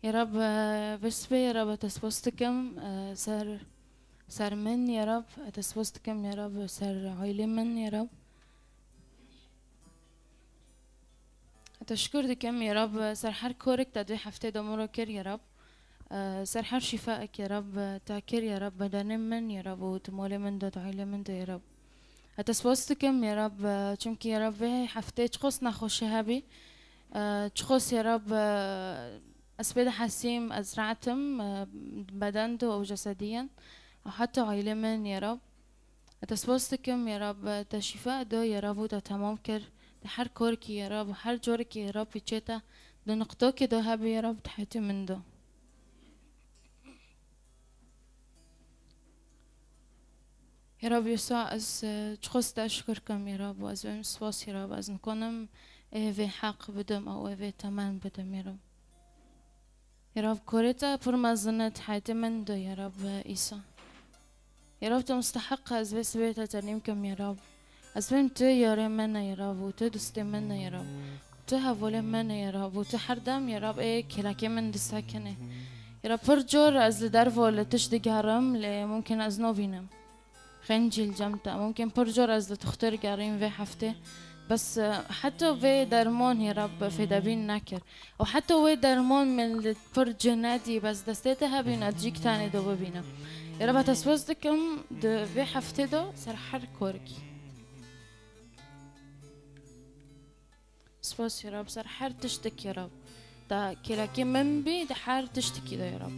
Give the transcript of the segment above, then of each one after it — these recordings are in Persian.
يا رب بس يا رب تسبستكم سر من يا رب تسبستكم يا رب سر عيلي من يا رب تشكركم يا رب سر حر كورك تدوي حفتي دمورو كر يا رب سر حر شفائك يا رب تاكر يا رب بدن من يا رب وتمولي من دو عيلي من دو يا رب تسبستكم يا رب چونك يا رب حفتي تخص نخوش هبي تخص يا رب أسبيد حسيم أزرعتم بدنته أو جسديا أو حتى عيلة من يا رب تسبستكم يا رب تشفاء دو يا رب وتتمام كر حر كوركي يا رب وحر جوركي يا رب يتشتا دو نقطوكي دو هبي يا رب تحيتي من دو يا رب يسوع از تخص أشكركم يا رب وأز بمسواس يا رب أز نكونم في حق بدم أو في تمام بدم يا رب يا رب كوريتا برمزنت حياتي من دو يا رب عيسى يا رب تمستحق از بس بيتا ترنيمكم يا رب از بهم تو ياري منا يا رب وتو دستي منا يا رب تو هفولي منا يا رب وتو حردم يا رب ايه كلاكي من دستاكني يا رب فرجور از لدرفو لتشدق هرم ممكن از نوفينم خنجي الجمتة ممكن فرجور از لتختار قارين في حفتي بس حتى في درمان يا رب في دابين نكر او حتى في درمان من الفرج نادي بس دستيتها بينادجيك تاني دو ببينا يا رب تسوزدكم دو في حفتي دو سرحر كوركي سبوس يا رب سرحر تشتك يا رب دا كلاكي من بي دا حار تشتكي دا يا رب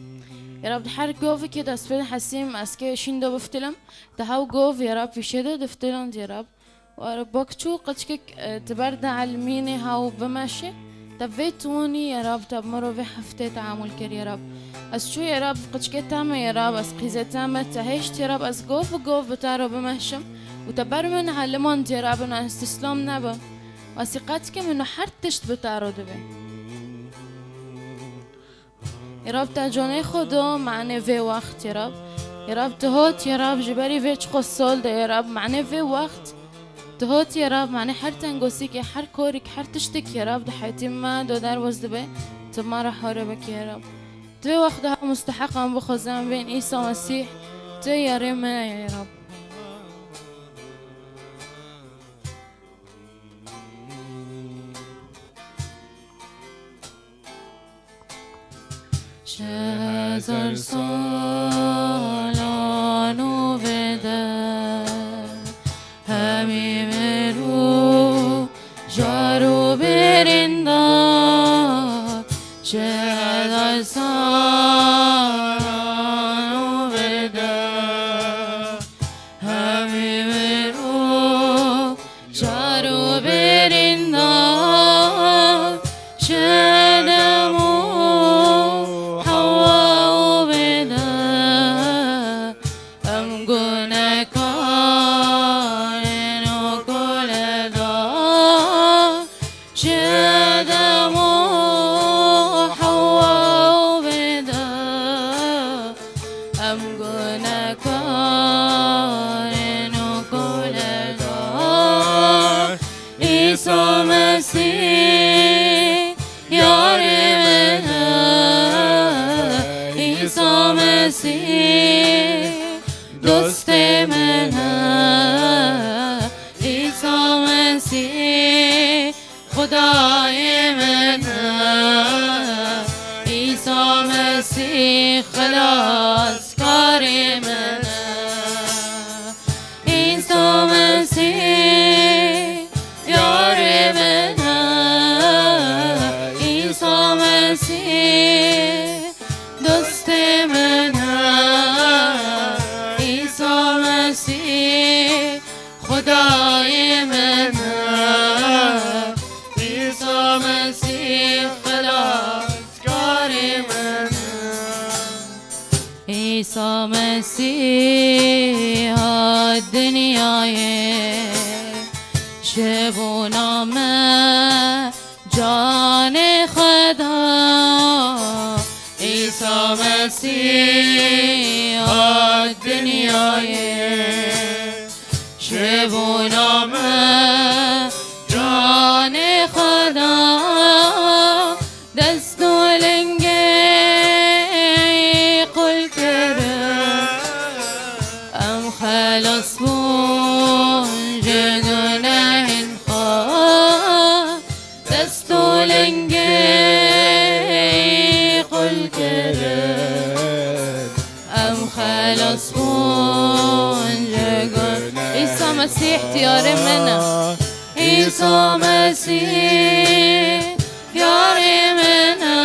يا رب دا حار قوفي كده اسفل حسيم اسكي شين دو بفتلم دا هاو قوف يا رب في شدو دفتلم يا رب وربك شو قدشك تبرد علميني هاو بمشي تبيتوني يا رب تبمرو في حفتي تعامل كر يا رب از شو يا رب قدشك تاما يا رب از قيزة تاما تهيشت يا رب از قوف بتارو بمشم وتبر من علمون يا رب انو استسلام نبا وثقتك منو حرتشت بتارو دبي يا رب تاجوني خدو معني في وقت يا رب يا رب تهوت يا رب جبري في تشخصول ده يا رب معني في وقت تهوت يا رب معني حر تنقوسيك يا حر كورك حر تشتك يا رب ده حياتي ما دو دار وزدبي تما راح هربك يا رب توي وقتها مستحقا بخزان بين عيسى مسيح توي يا ريمنا يا رب شهر سالانو بده همی مرو جارو برنده شهر سالانو بده همی مرو جارو برنده دوست منه عیسی مسیح خدای منه عیسی مسیح خلاص کار منه عیسی مسیح یار منه عیسی مسیح دوست منه خدای من عیسی مسیح خلاصکار من عیسی مسیح دنیای شب و نام جان خدا عیسی مسیح دنیای شب و نام جان خدا دست و لنگ مسیح دیار منه عیسی مسیح یار منه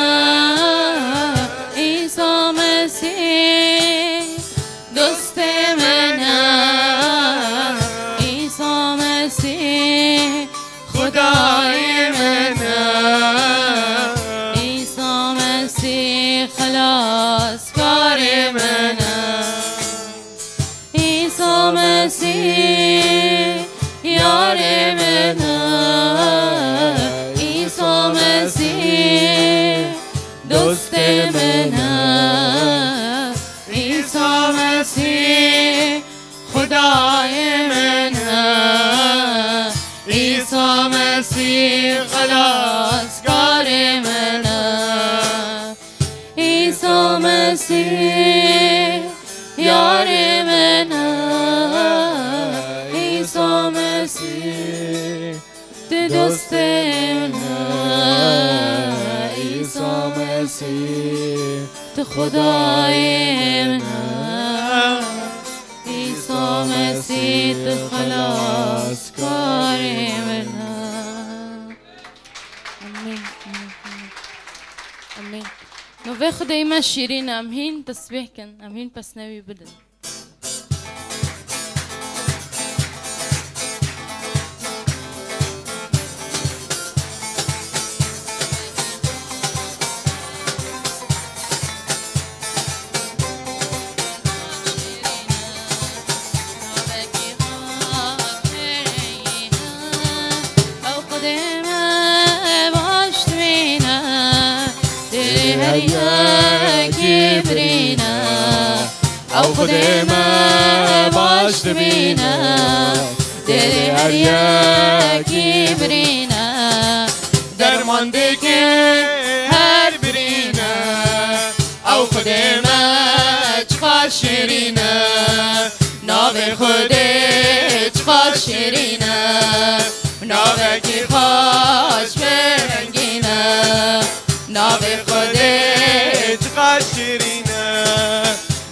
عیسی مسیح دوست منه عیسی مسیح خدای منه عیسی مسیح خلاص کار منه عیسی مسیح یار منه عیسی مسیح دوست منه عیسی مسیح خدای منه عیسی مسیح خلاص کار منه عیسی مسیح یار منه عیسی مسیح دوست منه عیسی مسیح تو خدای منه عیسی مسیح تو خلاص کار منه آمین آمین نوه خدای من شیرین امین تسبیح کن امین پس نوی بدن او خدای ما باش ببینه دل هر یکی برینه درمانده که هر برینه او خدای ما چقدر شیرینه ناو خدای چقدر شیرینه ناو کی خوش برنگینه ناو خدای چقدر شیرینه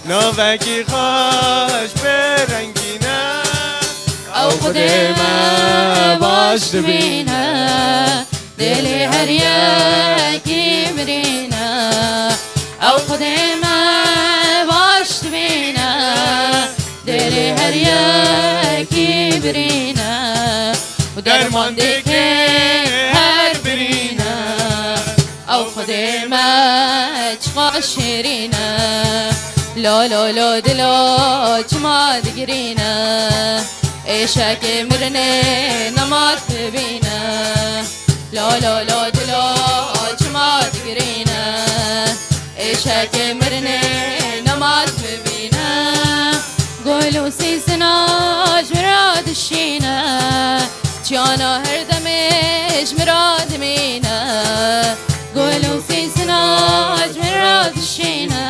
نوکی خوش برنگینه او خدای ما باش ببینه دل هر یکی برینه او خدای ما باش ببینه دل هر یکی برینه و درمانده که هر برینه او خدای ما چقدر شیرینه لا لا لا دلا چما دگرینه ایشک مرنه نمات ببینه لا لا لا دلا چما دگرینه ایشک مرنه نمات ببینه گلو سیسناش مراد شینه جانا هر دمش مراد مینه گلو سیسناش مراد شینه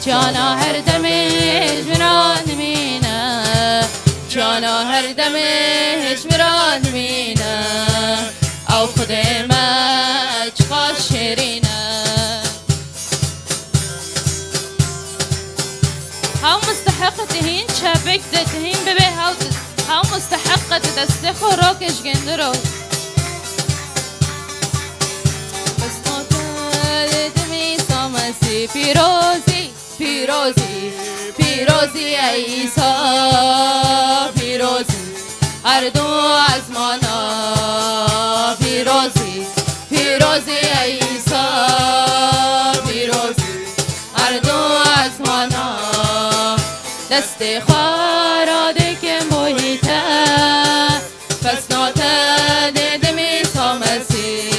جانا هر دمش مراد مینه جانا هر دمش مراد مینه او خدای ما چقدر شیرینه هاو مستحقة تهين شابك ده تهين ببي هاو مستحقة تدستخو روكش جندرو بس نوتل دمي سامسي فيروزي فيروزي فيروزي عيسى فيروزي أردو عزمانا فيروزي فيروزي عيسى فيروزي أردو عزمانا دست خارده که محیطه پس ناته دمی سامسی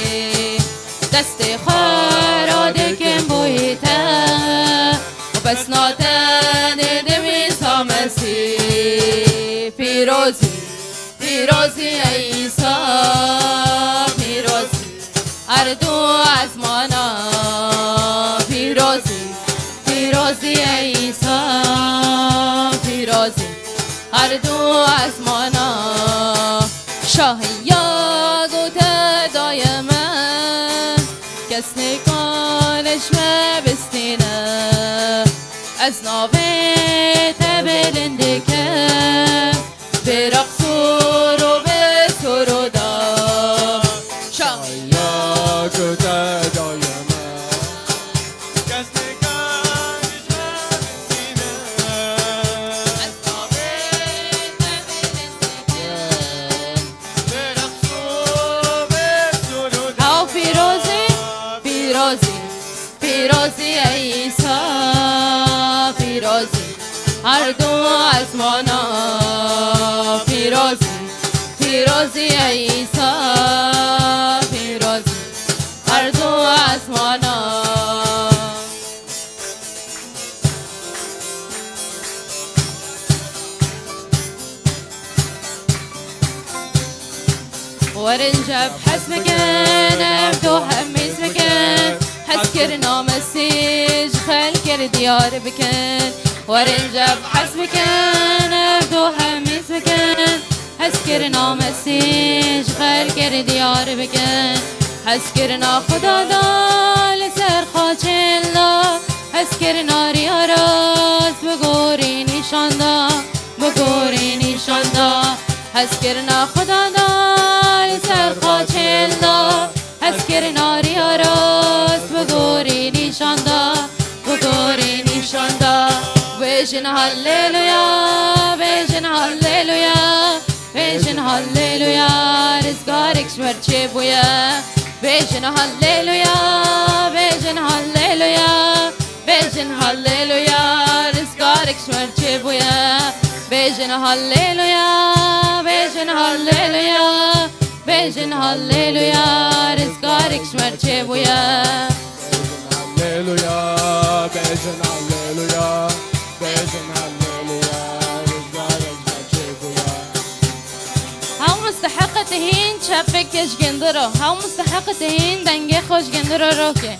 دست خارده که محیطه پس ناته دمی سامسی فیروزی فیروزی عیسی فیروزی اردو عزمانا فیروزی فیروزی عیسی فیروزی اردو عزمانا شاهیا گوته دایما کس نکانش مبستینه از ناوه تبلنده که برقص پیروزی عیسی پیروزی هر دو آسمانا پیروزی پیروزی عیسی پیروزی هر دو آسمانا ورنجب حسبك نبدو حميس بكن حسكرنا مسيج خلكر ديار بكن ورنجب حسبك نبدو حميس بكن حسكرنا مسيج خلكر ديار بكن حسكرنا خدا دا لسر خاچلا حسكرنا ريا راس بگوری نشان دا بگوری نشان دا حسكرنا خدا دا سر خاچلا حسكرنا ريا راس بگوری نشان دا بگوری نشان دا بيجن هاليلويا بيجن هاليلويا بيجن هاليلويا رزقارك شمرچه بويا بيجن هاليلويا بيجن هاليلويا بيجن هاليلويا رزقارك شمرچه بويا بيجن هاليلويا بيجن هاليلويا بيجن هاليلويا رزقارك شمرچه بويا هاليلويا بيجن هاليلويا بيجن هاليلويا رزقارك شمرچه بويا هاو مستحق تهين شافك كش جندرو هاو مستحق تهين دنگه خوش جندرو روكي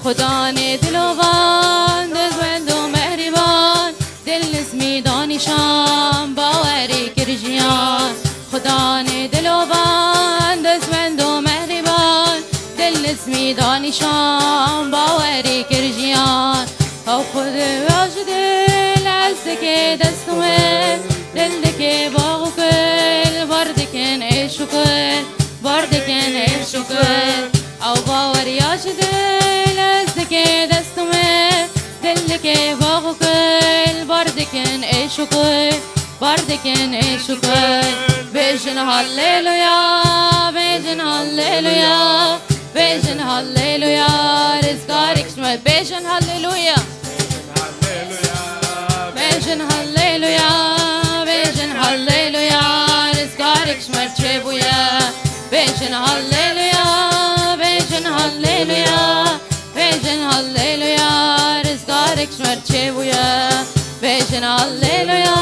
خدا نه دلوان دل و مهربان دل نسمی دانشان باوری کرجیان خدا نه دلوان دل و مهربان دل نسمی دانشان باوری کرجیان او خود واجد لعزك دستوه دلك باغو کل باردکن ایشو کل باردکن ایشو کل او باوری واجد لعزك دستوه دلك باغو کل باردکن ایشو کل باردکن ایشو کل بيجن هاليلويا بيجن هاليلويا بيجن هاليلويا رزقارك شمال بيجن هاليلويا بيجن هاليلويا بيجن هاليلويا رزقارك شمال بويا بيجن هاليلويا بيجن هاليلويا بيجن هاليلويا رزقارك شمال بويا بيجن هاليلويا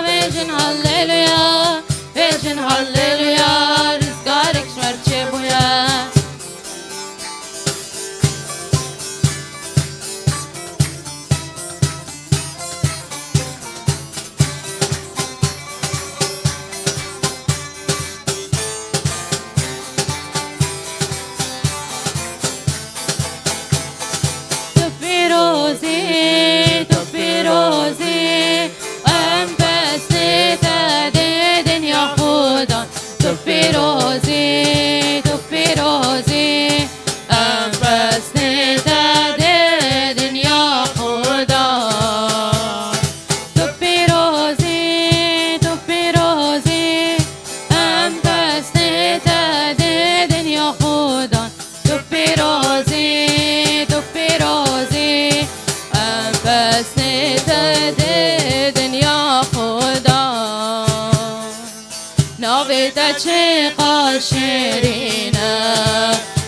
بيجن هاليلويا بيجن هاليلويا رزقارك شمال بويا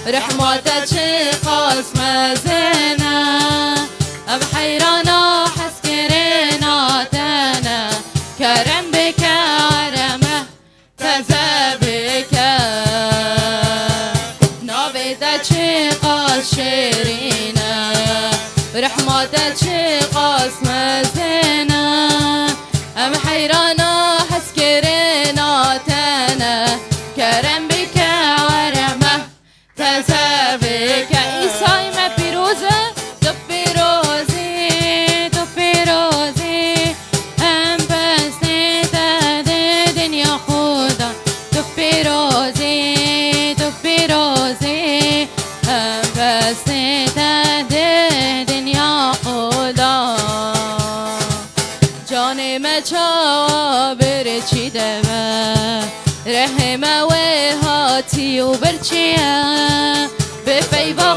رحمتك قاسم زينة أب حيرانا حسكرنا تانا كرم بك عرمة تزابك نابدك قاشرينا رحمتك قاسم زينة أب حيرانا حسكرنا تانا كرم بك عرمة تزابك إيساي ما بيروزة تبيروزي تبيروزي أم بس نتا دنيا خدا تبيروزي تبيروزي أم بس نتا دنيا خدا جان ما چابر چی دوا رحمه و هاتی و برچیه به فیبا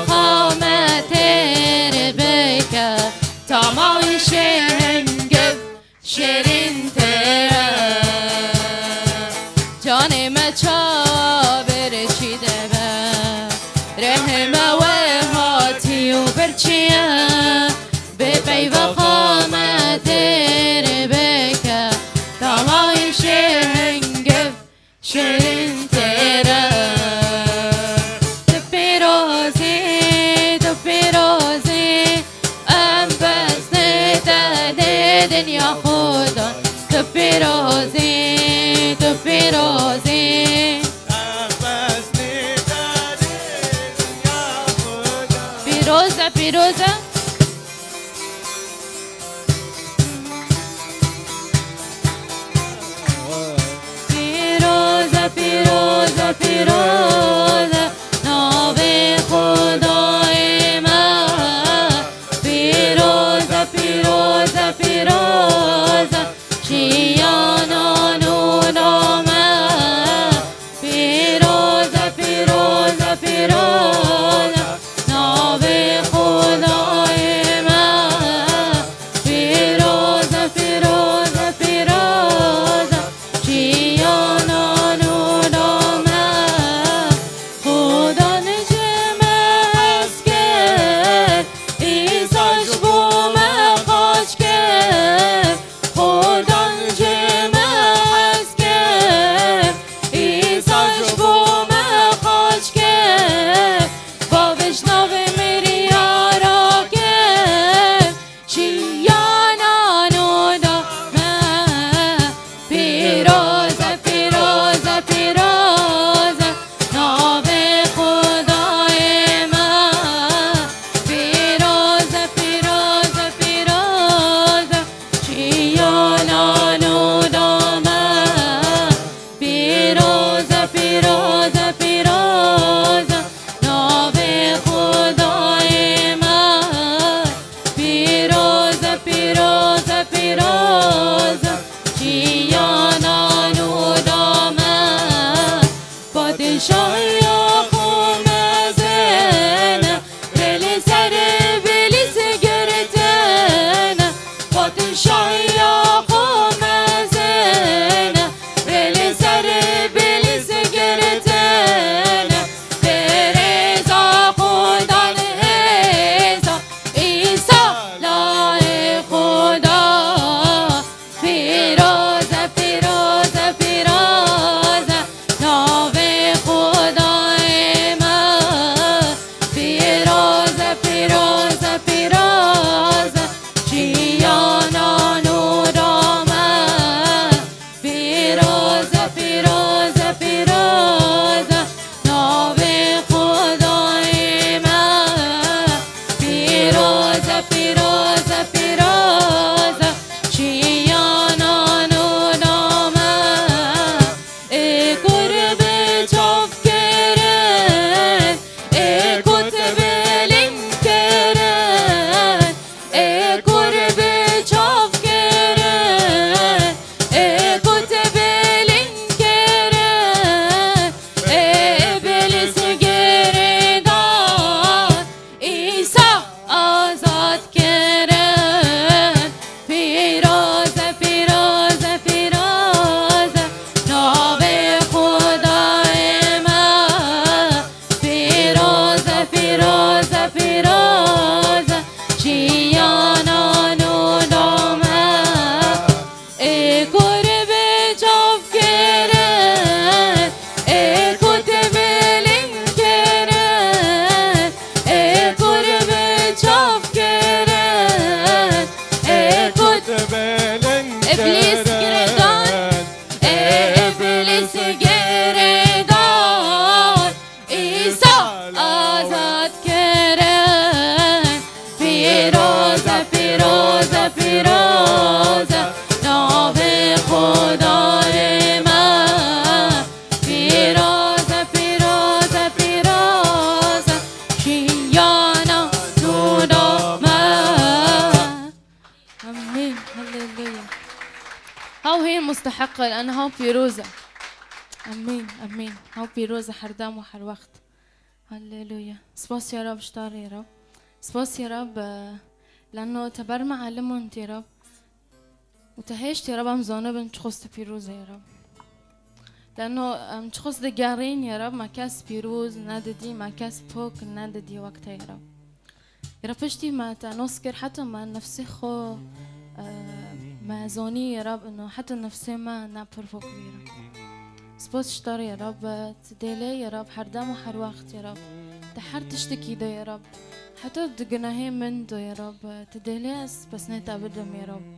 رحمة وهاتي وبرشيا ببي وخامة ربك طلعي شهنجف شرين ترى تبيروزي أنفس نتدين يا خدا تبيروزي Piroza نام خدای من پیروزه شیانان و نامه پیروزه نام خدای من پیروزه شیانان و نامه خدا نجم هست که ایساش بوم خاش که خدا نجم هست که ایساش بوم خاش که با بشناو میری یارا که شیانان و دامه پیروزه نام خدای من پیروزه شیانان و دامه پیروزه نام خدای من پیروزه شیانان و دامه پادشاهی آخومزن بلی سر بلی سگرتن پادشاهی آخومزن بلی سر بلی سگرتن برزا خودان هزا ایسا لای خدا پیروزه نام خدای من پیروزه شیانان و دامه پیروزه نام خدای من پیروزه شیانان و دامه ای قرب چاف کرن ای کتب لین کرن ای قرب چاف کرن ای کتب لین کرن ای بلیس گردان ایسا آزاد کرن پیروزه نام خدای من پیروزه شیانان و دامه ای قرب چاف کرن ای کتب لین کرن ای قرب چاف کرن ای کتب ابلیس گردان ابلیس گردان ایسا آزاد کرن پیروزه نام خدای من پیروزه شیانان و دامه آمین هللويا هاو هي مستحقة لأنها هاو بيروزة أمين هاو بيروزة حردام وحر وقت هللويا سباس يا رب شطار يا رب سباس يا رب لأنه تبرمع علمون يا رب وتهيشت يا رب أمزانة بنت خست بيروزة يا رب لأنه تخص دقارين يا رب ما كاس بيروز ناددي ما كاس بوك ناددي وقتها يا رب. يا رب اشتي ما تنسكر حتى ما نفسي خو ما زوني يا رب إنه حتى نفسي ما نابرفوك يا رب. سبوت شطار يا رب تدلي يا رب حردام وحر وقت يا رب تحر تشتكي ده يا رب حتى دقناهي من ده يا رب تدليس بس نتابدهم يا رب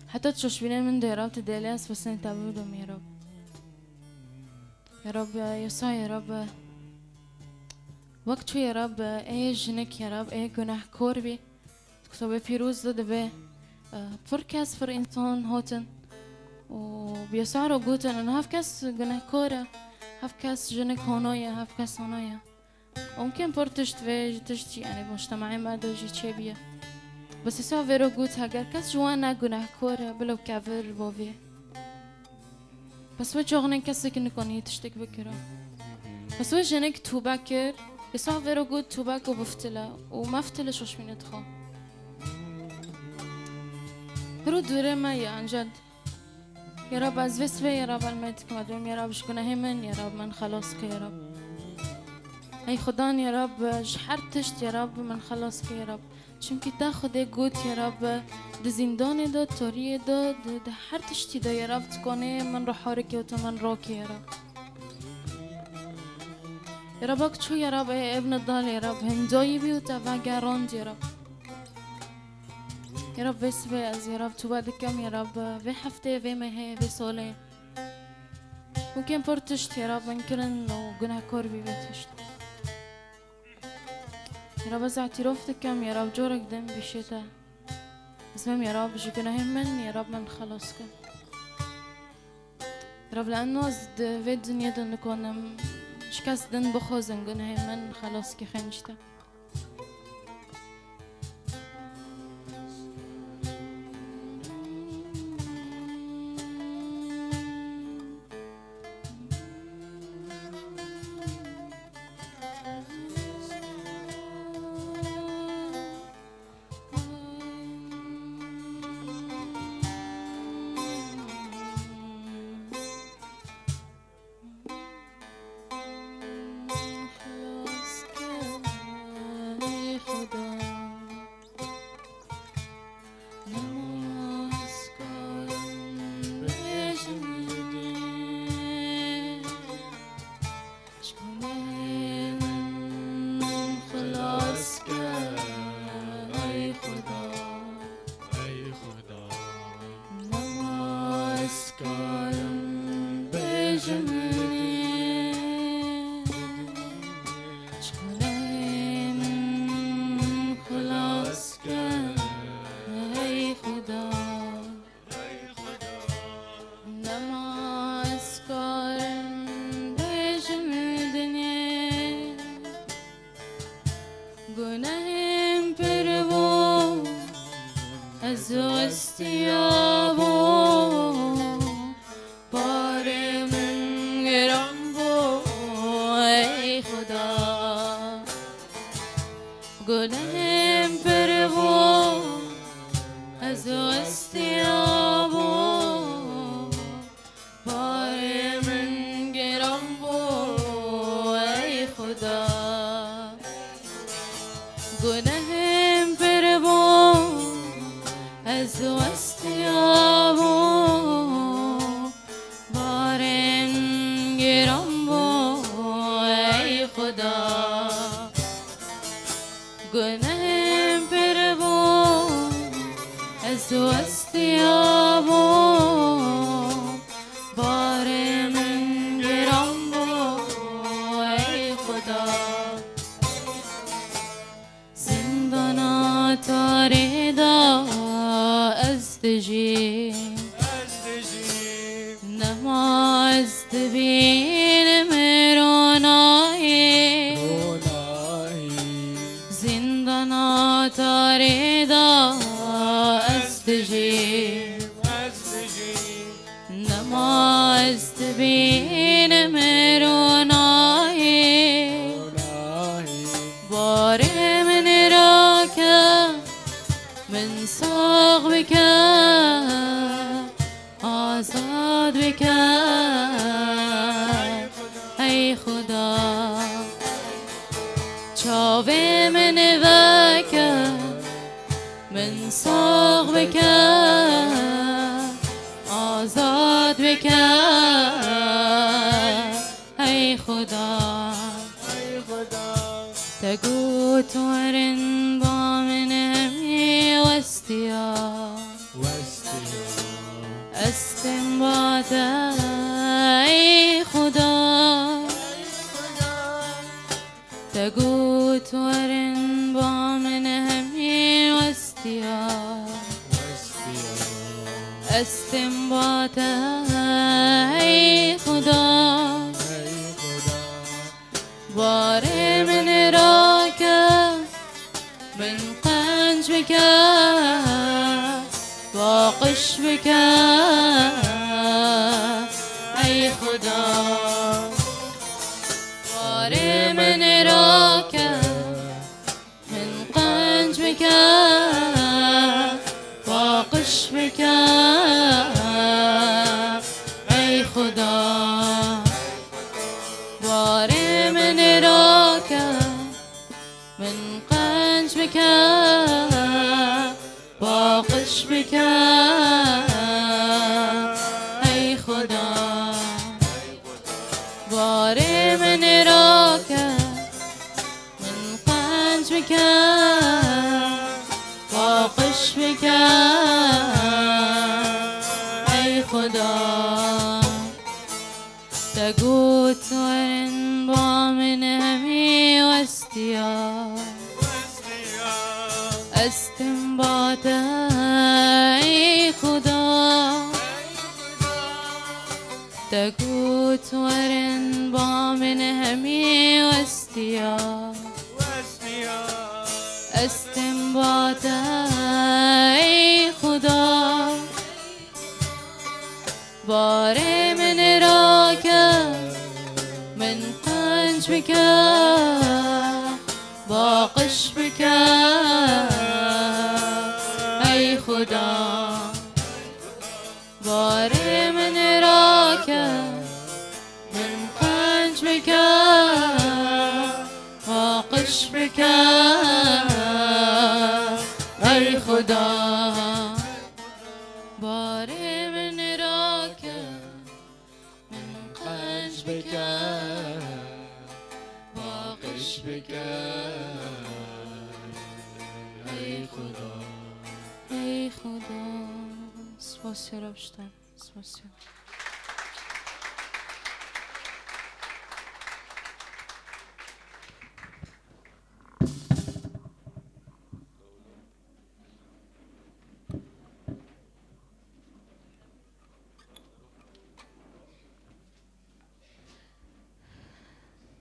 حتى تشوشبيني من ده يا رب تدليس بس نتابدهم يا رب. يا رب يسوع يا رب وقت شو يا رب اي جنك يا رب اي جناح كوربي تكتب بيروز ضد به فركاس فر انسان هوتن وبيسوع رجوتن انه هاف كاس جناح كورة هاف كاس جنك هونايا هاف كاس هونايا ممكن برتشت في تشتي يعني مجتمعي ما دوجي تشبيه بس يسوع في رجوت هاجر كاس جوانا جناح كورة بلو كافر بوفي بس وجهنا كسك نكوني تشتك بكرة بس وجهنك توبكر يسوع في رجوت توبك وبفتله وما فتلش وش من يدخل رود دوره ما يا عن يا رب عزوز في يا رب الميتك مدوم يا رب شكونا همن يا رب من خلاصك يا رب اي خدان يا رب شحرتشت يا رب من خلاصك يا رب چونکی تاخد گوت یا رب د زندان دا توری دا د هر تشتی دا یا رب تکنه من رو حرکه و تو من راکی یا رب یا رب اک چو یا رب ابن الدال یا رب هندایی بی و تا گراند یا رب يا رب بس از يا رب تو بعد كم يا رب في هفته في ماه في ساله ممكن برتشت يا رب منكرن وجناح كوربي بتشت يا رب از اعتراف كم يا رب جورك دم بشتا اسمم يا رب جناح من يا رب من خلاصك يا رب لأنه زد في الدنيا دن نكون شكاس دن بخوزن جناح من خلاصك خنجته آزاد بکن شاوه من وکر من ساق بکر آزاد بکر ای خدا تگو تورن با من همی وستیا استنباط ای خدا تگو تورن با من همی وستیا استنباط ای خدا باره من را که من قنج بکر واقش بکر ای خدا باره من را که من قنج بکر واقش بکر ای خدا باره من را که من قنج بکر واقش بکر ای خدا باره من را که من قنج بکر واقش بکر ای خدا تگو تورن با من همی وستیا استنباط ای خدا تگو تورن با من همی وستیا استنباط ای خدا باره من را که من قنج بکر واقش بکر ای خدا باره من را که من قنج بکر واقش بکر ای خدا باره من را که من قنج بکر واقش بکر ای خدا ای خدا سپاس رب شدن سپاس